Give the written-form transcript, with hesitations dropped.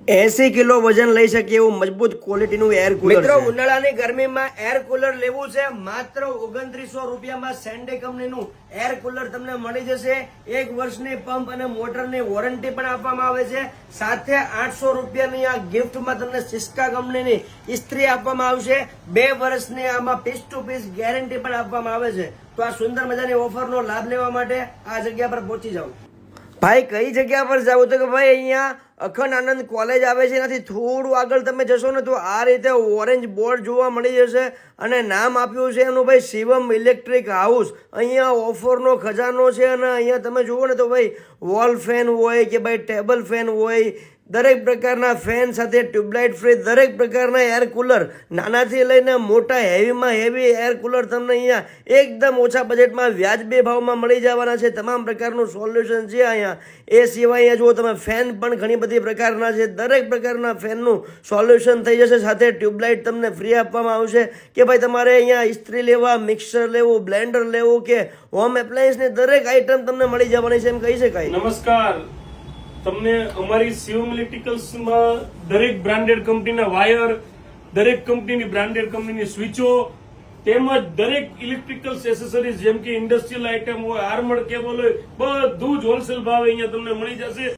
80 kilo વજન લઈ શકે એવું મજબૂત ક્વોલિટીનું એર કુલર મિત્રો છે। ઉનાળાની ગરમીમાં એર કુલર લેવું છે માત્ર 2900 રૂપિયામાં સેન્ડે કંપનીનું એર કુલર તમને મળી જશે। 1 વર્ષની પંપ અને મોટરની વોરંટી પણ આપવામાં આવે છે। સાથે 800 રૂપિયાની આ ગિફ્ટમાં તમને સિસ્કા કંપનીની ઇસ્ત્રી આપવામાં આવશે। 2 વર્ષની આમાં પીસ ટુ પીસ ગેરંટી પણ આપવામાં આવે છે। તો આ સુંદર મજાની ઓફરનો લાભ લેવા માટે આ જગ્યા પર પહોંચી જાઓ। ભાઈ કઈ જગ્યા પર જાવ તો કે ભાઈ અહીંયા અખંડ આનંદ કોલેજ આવે છે, એનાથી થોડું આગળ તમે જશો ને તો આ રીતે ઓરેન્જ બોર્ડ જોવા મળી જશે અને નામ આપ્યું છે એનું ભાઈ શિવમ ઇલેક્ટ્રિક હાઉસ। અહીંયા ઓફરનો ખજાનો છે અને અહીંયા તમે જુઓ ને તો ભાઈ વોલ ફેન હોય કે ભાઈ ટેબલ ફેન હોય, દરેક પ્રકારના ફેન સાથે ટ્યુબલાઇટ ફ્રી દરેક પ્રકારના એર કુલર, નાનાથી લઈને મોટા હેવીમાં હેવી એર કુલર તમને અહીંયા એકદમ ઓછા બજેટમાં વ્યાજબી ભાવમાં મળી જવાના છે। તમામ પ્રકારનું સોલ્યુશન છે અહીંયા। એ સિવાય અહીંયા જુઓ તમે ફેન પણ ઘણી બધી પ્રકારના છે, દરેક પ્રકારના ફેનનું સોલ્યુશન થઈ જશે। સાથે ટ્યુબલાઇટ તમને ફ્રી આપવામાં આવશે કે ભાઈ તમારે અહીંયા ઇસ્ત્રી લેવા, મિક્સર લેવું, બ્લેન્ડર લેવું કે હોમ એપ્લાયન્સની દરેક આઇટમ તમને મળી જવાની છે એમ કહી શકાય। નમસ્કાર, તમને અમારી શિવમ ઇલેક્ટ્રિકલ્સમાં દરેક બ્રાન્ડેડ કંપનીના વાયર, દરેક કંપનીની બ્રાન્ડેડ કંપનીની સ્વિચો તેમજ દરેક ઇલેક્ટ્રિકલ્સ એસેસરીઝ જેમ કે ઇન્ડસ્ટ્રીયલ આઇટમ હોય, આર્મડ કેબલ હોય, બધું જ હોલસેલ ભાવે અહીંયા તમને મળી જશે।